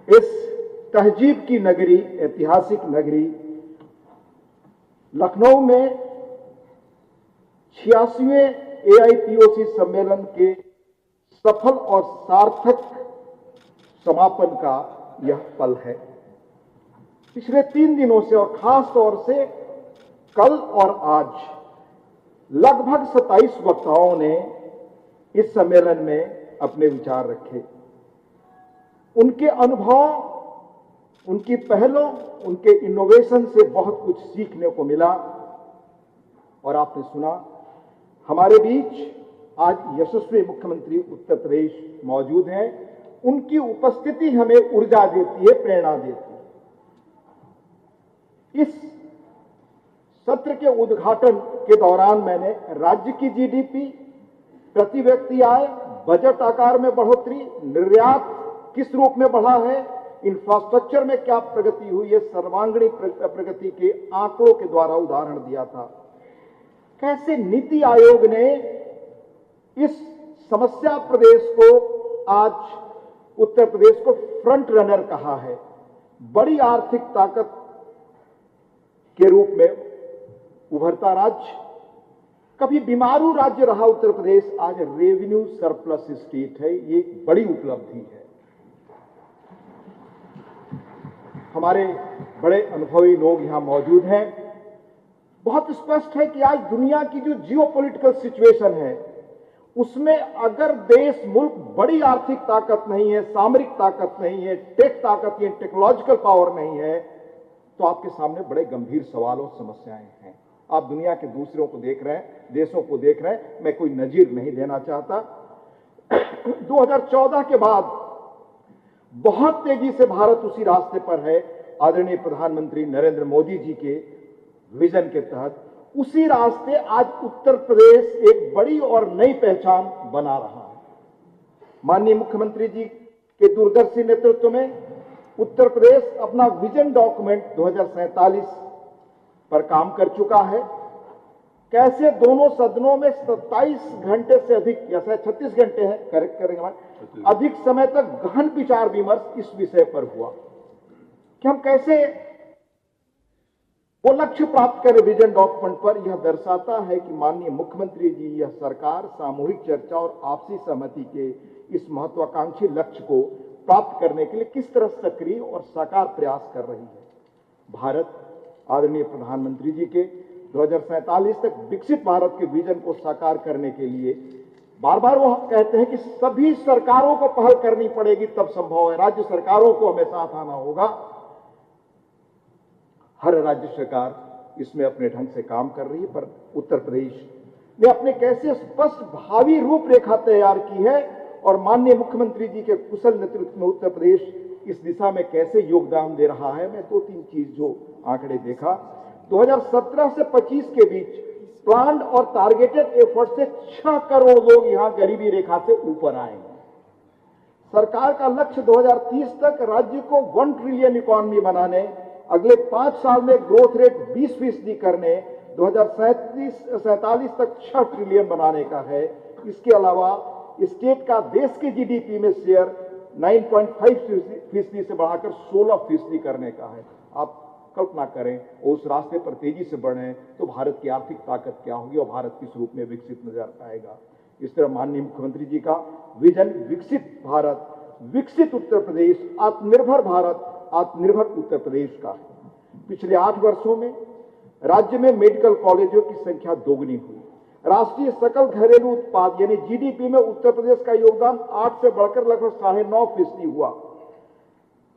इस तहजीब की नगरी, ऐतिहासिक नगरी लखनऊ में 86वें AIPOC सम्मेलन के सफल और सार्थक समापन का यह पल है। पिछले 3 दिनों से और खास तौर से कल और आज लगभग 27 वक्ताओं ने इस सम्मेलन में अपने विचार रखे। उनके अनुभव, उनकी पहलों, उनके इनोवेशन से बहुत कुछ सीखने को मिला। और आपने सुना, हमारे बीच आज यशस्वी मुख्यमंत्री उत्तर प्रदेश मौजूद हैं। उनकी उपस्थिति हमें ऊर्जा देती है, प्रेरणा देती है। इस सत्र के उद्घाटन के दौरान मैंने राज्य की GDP, प्रति व्यक्ति आय, बजट आकार में बढ़ोतरी, निर्यात किस रूप में बढ़ा है, इंफ्रास्ट्रक्चर में क्या प्रगति हुई है, सर्वांगीण प्रगति के आंकड़ों के द्वारा उदाहरण दिया था। कैसे नीति आयोग ने इस समस्या प्रदेश को, आज उत्तर प्रदेश को फ्रंट रनर कहा है, बड़ी आर्थिक ताकत के रूप में उभरता राज्य, कभी बीमारू राज्य रहा उत्तर प्रदेश, आज रेवेन्यू सरप्लस स्टेट है। ये एक बड़ी उपलब्धि है। हमारे बड़े अनुभवी लोग यहां मौजूद हैं। बहुत स्पष्ट है कि आज दुनिया की जो जियोपॉलिटिकल सिचुएशन है, उसमें अगर देश, मुल्क बड़ी आर्थिक ताकत नहीं है, सामरिक ताकत नहीं है, टेक ताकत या टेक्नोलॉजिकल पावर नहीं है, तो आपके सामने बड़े गंभीर सवाल और समस्याएं हैं। आप दुनिया के दूसरों को देख रहे हैं, देशों को देख रहे हैं। मैं कोई नजीर नहीं देना चाहता। 2014 के बाद बहुत तेजी से भारत उसी रास्ते पर है, आदरणीय प्रधानमंत्री नरेंद्र मोदी जी के विजन के तहत। उसी रास्ते आज उत्तर प्रदेश एक बड़ी और नई पहचान बना रहा है। माननीय मुख्यमंत्री जी के दूरदर्शी नेतृत्व में उत्तर प्रदेश अपना विजन डॉक्यूमेंट 2047 पर काम कर चुका है। कैसे दोनों सदनों में 27 घंटे से अधिक, या शायद 36 घंटे हैं, करेक्ट करेंगे हमारे, अधिक समय तक गहन विचार विमर्श इस विषय पर हुआ कि हम कैसे वो लक्ष्य प्राप्त करें विजन डॉक्यूमेंट पर। यह दर्शाता है कि माननीय मुख्यमंत्री जी, यह सरकार सामूहिक चर्चा और आपसी सहमति के इस महत्वाकांक्षी लक्ष्य को प्राप्त करने के लिए किस तरह सक्रिय और साकार प्रयास कर रही है। भारत, आदरणीय प्रधानमंत्री जी के 2047 तक विकसित भारत के विजन को साकार करने के लिए बार बार वो कहते हैं कि सभी सरकारों को पहल करनी पड़ेगी, तब संभव है। राज्य सरकारों को हमें साथ आना होगा। हर राज्य सरकार इसमें अपने ढंग से काम कर रही है, पर उत्तर प्रदेश ने अपने कैसे स्पष्ट भावी रूपरेखा तैयार की है और माननीय मुख्यमंत्री जी के कुशल नेतृत्व में उत्तर प्रदेश इस दिशा में कैसे योगदान दे रहा है। मैं 2-3 चीज जो आंकड़े देखा, 2017 से 25 के बीच प्लान्ड और टारगेटेड एफर्ट से 6 करोड़ लोग यहां गरीबी रेखा से ऊपर आए हैं। सरकार का लक्ष्य 2030 तक राज्य को 1 ट्रिलियन इकोनॉमी बनाने, अगले 5 साल में ग्रोथ रेट 20% करने, 2047 तक 6 ट्रिलियन बनाने का है। इसके अलावा स्टेट का देश के GDP में शेयर 9.5% से बढ़ाकर 16% करने का है। आप कल्पना करें, उस रास्ते पर तेजी से बढ़े तो भारत की आर्थिक ताकत क्या होगी और भारत किस रूप में विकसित नजर आएगा। इस तरह माननीय मुख्यमंत्री जी का विजन विकसित भारत, विकसित उत्तर प्रदेश, आत्मनिर्भर भारत, आत्मनिर्भर उत्तर प्रदेश का है। पिछले 8 वर्षों में राज्य में मेडिकल कॉलेजों की संख्या दोगुनी हुई। राष्ट्रीय सकल घरेलू उत्पाद यानी GDP में उत्तर प्रदेश का योगदान 8 से बढ़कर लगभग 9.5% हुआ।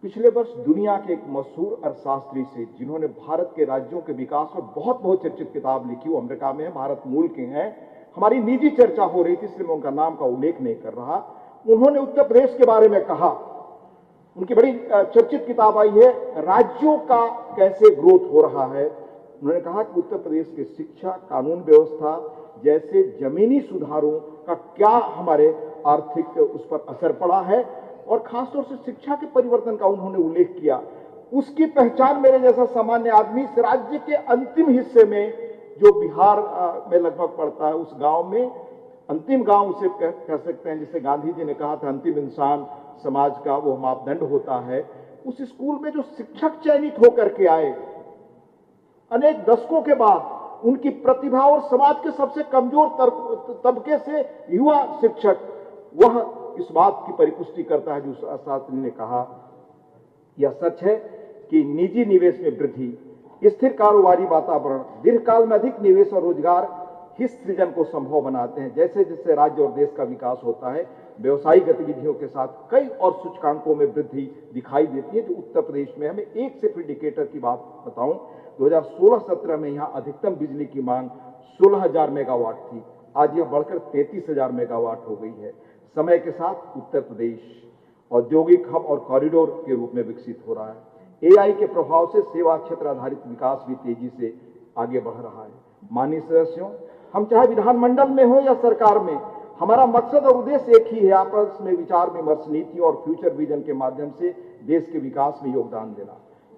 पिछले वर्ष दुनिया के एक मशहूर अर्थशास्त्री से, जिन्होंने भारत के राज्यों के विकास पर बहुत चर्चित किताब लिखी, वो अमेरिका में है, भारत मूल के हैं। हमारी निजी चर्चा हो रही थी, इसलिए मैं उनका नाम का उल्लेख नहीं कर रहा। उन्होंने उत्तर प्रदेश के बारे में कहा, उनकी बड़ी चर्चित किताब आई है, राज्यों का कैसे ग्रोथ हो रहा है। उन्होंने कहा कि उत्तर प्रदेश की शिक्षा, कानून व्यवस्था जैसे जमीनी सुधारों का क्या हमारे आर्थिक उस पर असर पड़ा है, और खासतौर से शिक्षा के परिवर्तन का उन्होंने उल्लेख किया। उसकी पहचान मेरे जैसा सामान्य आदमी इस राज्य के अंतिम हिस्से में, जो बिहार में लगभग पड़ता है, उस गांव में, अंतिम गांव उसे कह सकते हैं, जिसे गांधी जी ने कहा था अंतिम इंसान समाज का वो मापदंड होता है। उस स्कूल में जो शिक्षक चयनित होकर के आए, अनेक दशकों के बाद उनकी प्रतिभा और समाज के सबसे कमजोर तबके से युवा शिक्षक, वह इस बात की परिपुष्टि करता है जो शास्त्री ने कहा। यह सच है कि निजी निवेश में वृद्धि, स्थिर कारोबारी वातावरण, दीर्घकाल में अधिक निवेश और रोजगार हित सृजन को संभव बनाते हैं। जैसे जैसे राज्य और देश का विकास होता है, व्यवसायिक गतिविधियों के साथ कई और सूचकांकों में वृद्धि दिखाई देती है। जो उत्तर प्रदेश में, हमें एक सिर्फ इंडिकेटर की बात बताऊं, 2016-17 में यहां अधिकतम बिजली की मांग 16,000 मेगावाट थी, आज यह बढ़कर 33,000 मेगावाट हो गई है। समय के साथ उत्तर प्रदेश औद्योगिक हब और कॉरिडोर के रूप में विकसित हो रहा है। एआई के प्रभाव से सेवा क्षेत्र आधारित विकास भी तेजी से आगे बढ़ रहा है। माननीय सदस्यों, हम चाहे विधानमंडल में हो या सरकार में, हमारा मकसद और उद्देश्य एक ही है, आपस में विचार विमर्श, नीतियों और फ्यूचर विजन के माध्यम से देश के विकास में योगदान देना।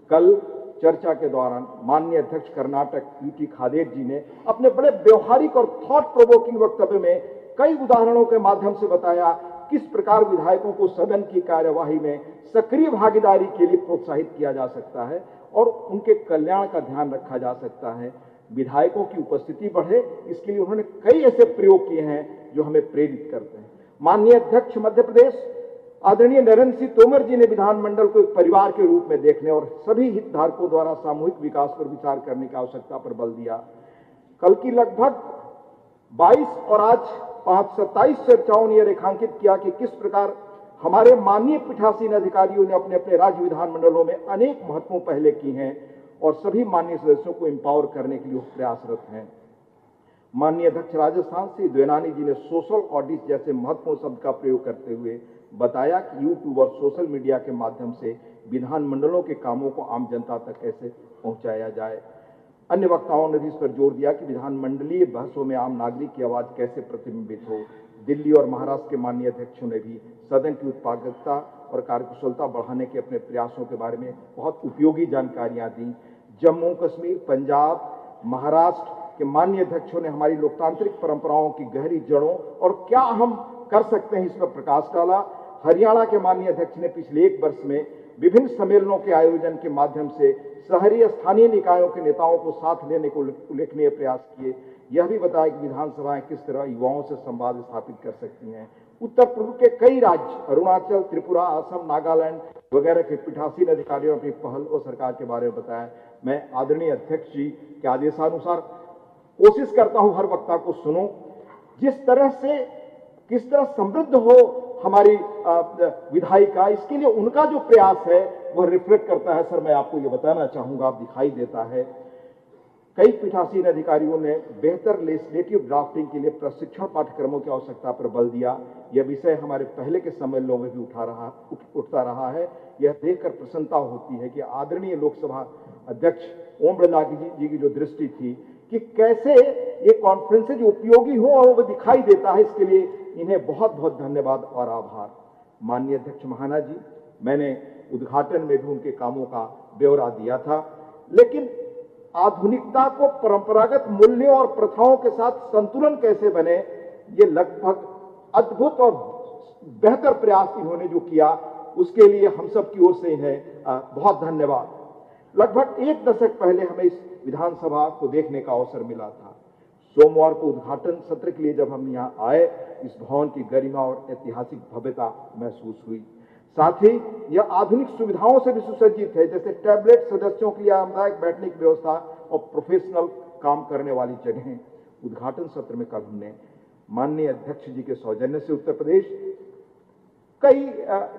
कल चर्चा के दौरान माननीय अध्यक्ष कर्नाटक यूटी खादेर जी ने अपने बड़े व्यवहारिक और थॉट प्रोवोकिंग वक्तव्य में कई उदाहरणों के माध्यम से बताया किस प्रकार विधायकों को सदन की कार्यवाही में सक्रिय भागीदारी के लिए प्रोत्साहित किया जा सकता है और उनके कल्याण का ध्यान रखा जा सकता है। विधायकों की उपस्थिति बढ़े, इसके लिए उन्होंने कई ऐसे प्रयोग किए हैं जो हमें प्रेरित करते हैं। माननीय अध्यक्ष मध्य प्रदेश आदरणीय नरेंद्र सिंह तोमर जी ने विधानमंडल को एक परिवार के रूप में देखने और सभी हितधारकों द्वारा सामूहिक विकास पर विचार करने की आवश्यकता पर बल दिया। कल की लगभग 22 और आज 27 चर्चाओं ने यह रेखांकित किया कि किस प्रकार हमारे माननीय पीठासीन अधिकारियों ने अपने अपने राज्य विधानमंडलों में अनेक महत्वपूर्ण पहले की हैं और सभी माननीय सदस्यों को एम्पावर करने के लिए प्रयासरत हैं। माननीय अध्यक्ष राजस्थान श्री द्वैनानी जी ने सोशल ऑडिट जैसे महत्वपूर्ण शब्द का प्रयोग करते हुए बताया कि यूट्यूब और सोशल मीडिया के माध्यम से विधानमंडलों के कामों को आम जनता तक कैसे पहुंचाया जाए। अन्य वक्ताओं ने भी इस पर जोर दिया कि विधानमंडलीय बहसों में आम नागरिक की आवाज कैसे प्रतिबिंबित हो। दिल्ली और महाराष्ट्र के माननीय अध्यक्षों ने भी सदन की उत्पादकता और कार्यकुशलता बढ़ाने के अपने प्रयासों के बारे में बहुत उपयोगी जानकारियां दी। जम्मू कश्मीर, पंजाब, महाराष्ट्र के माननीय अध्यक्षों ने हमारी लोकतांत्रिक परंपराओं की गहरी जड़ों और क्या हम कर सकते हैं इस पर प्रकाश डाला। हरियाणा के माननीय अध्यक्ष ने पिछले एक वर्ष में विभिन्न सम्मेलनों के आयोजन के माध्यम से शहरी स्थानीय निकायों के नेताओं को साथ लेने को उल्लेखनीय प्रयास किए। यह भी बताया कि विधानसभाएं किस तरह युवाओं से संवाद स्थापित कर सकती हैं। उत्तर पूर्व के कई राज्य, अरुणाचल, त्रिपुरा, असम, नागालैंड वगैरह के पीठासीन अधिकारियों ने अपनी पहल और सरकार के बारे में बताया। मैं आदरणीय अध्यक्ष जी के आदेशानुसार कोशिश करता हूं हर वक्ता को सुनूं, जिस तरह से किस तरह समृद्ध हो हमारी विधायिका, इसके लिए उनका जो प्रयास है वह रिफ्लेक्ट करता है। सर, मैं आपको ये बताना चाहूंगा, आप दिखाई देता है कई पीठासीन अधिकारियों ने बेहतर लेजिस्लेटिव ड्राफ्टिंग के लिए प्रशिक्षण पाठ्यक्रमों की आवश्यकता पर बल दिया। यह विषय हमारे पहले के सम्मेलनों में भी उठता रहा है। यह देखकर प्रसन्नता होती है कि आदरणीय लोकसभा अध्यक्ष ओम बिरला जी की जो दृष्टि थी कि कैसे ये कॉन्फ्रेंसेज उपयोगी हो और वो दिखाई देता है, इसके लिए इन्हें बहुत बहुत धन्यवाद और आभार। माननीय अध्यक्ष महाना जी, मैंने उद्घाटन में भी उनके कामों का ब्यौरा दिया था, लेकिन आधुनिकता को परंपरागत मूल्यों और प्रथाओं के साथ संतुलन कैसे बने, ये लगभग अद्भुत और बेहतर प्रयास इन्होंने जो किया, उसके लिए हम सब की ओर से इन्हें बहुत धन्यवाद। लगभग एक दशक पहले हमें इस विधानसभा को देखने का अवसर मिला था। सोमवार को उद्घाटन सत्र के लिए जब हम यहाँ आए, इस भवन की गरिमा और ऐतिहासिक भव्यता महसूस हुई। साथ ही यह आधुनिक सुविधाओं से भी सुसज्जित है, जैसे टैबलेट, सदस्यों के लिए आरामदायक बैठने की व्यवस्था और प्रोफेशनल काम करने वाली जगहें। उद्घाटन सत्र में कल हमने माननीय अध्यक्ष जी के सौजन्य से उत्तर प्रदेश कई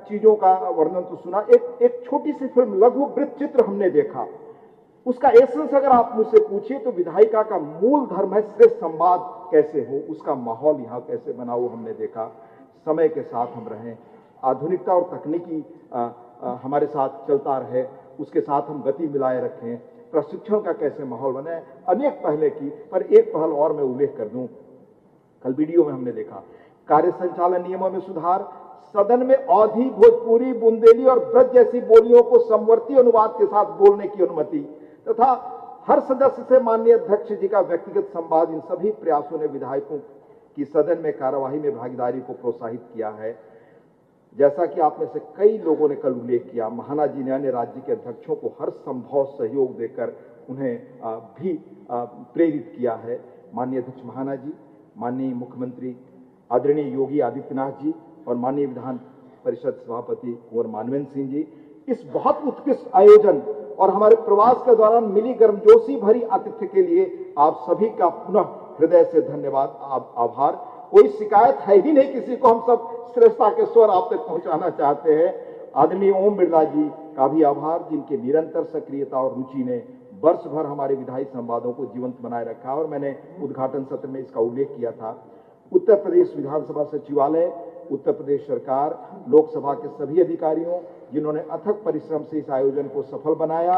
चीजों का वर्णन तो सुना। एक छोटी सी फिल्म लघु वृत्त चित्र हमने देखा। उसका एसेंस अगर आप मुझसे पूछिए तो विधायिका का मूल धर्म है श्रेष्ठ संवाद कैसे हो, उसका माहौल यहाँ कैसे बना हो हमने देखा। समय के साथ हम रहें, आधुनिकता और तकनीकी हमारे साथ चलता रहे, उसके साथ हम गति मिलाए रखें, प्रशिक्षण का कैसे माहौल बने, अनेक पहले की, पर एक पहल और मैं उल्लेख कर दूं। कल वीडियो में हमने देखा कार्य संचालन नियमों में सुधार, सदन में अवधी, भोजपुरी, बुंदेली और ब्रज जैसी बोलियों को समवर्ती अनुवाद के साथ बोलने की अनुमति तथा हर सदस्य से माननीय अध्यक्ष जी का व्यक्तिगत संवाद। इन सभी प्रयासों ने विधायकों की सदन में कार्यवाही में भागीदारी को प्रोत्साहित किया है। जैसा कि आप में से कई लोगों ने कल उल्लेख किया, महाना जी ने अन्य राज्य के अध्यक्षों को हर संभव सहयोग देकर उन्हें भी प्रेरित किया है। माननीय अध्यक्ष महाना जी, माननीय मुख्यमंत्री आदरणीय योगी आदित्यनाथ जी और माननीय विधान परिषद सभापति कुंवर मानवेंद्र सिंह जी, इस बहुत उत्कृष्ट आयोजन और हमारे प्रवास के दौरान मिली गर्मजोशी भरी आतिथ्य के लिए आप सभी का पुनः हृदय से धन्यवाद, आभार। कोई शिकायत है ही नहीं किसी को, हम सब श्रेष्ठता के स्वर आप तक पहुंचाना चाहते हैं। आदरणीय ओम बिरला जी का भी आभार, जिनके निरंतर सक्रियता और रुचि ने वर्ष भर हमारे विधायी संवादों को जीवंत बनाए रखा। और मैंने उद्घाटन सत्र में इसका उल्लेख किया था। उत्तर प्रदेश विधानसभा सचिवालय, उत्तर प्रदेश सरकार, लोकसभा के सभी अधिकारियों जिन्होंने अथक परिश्रम से इस आयोजन को सफल बनाया।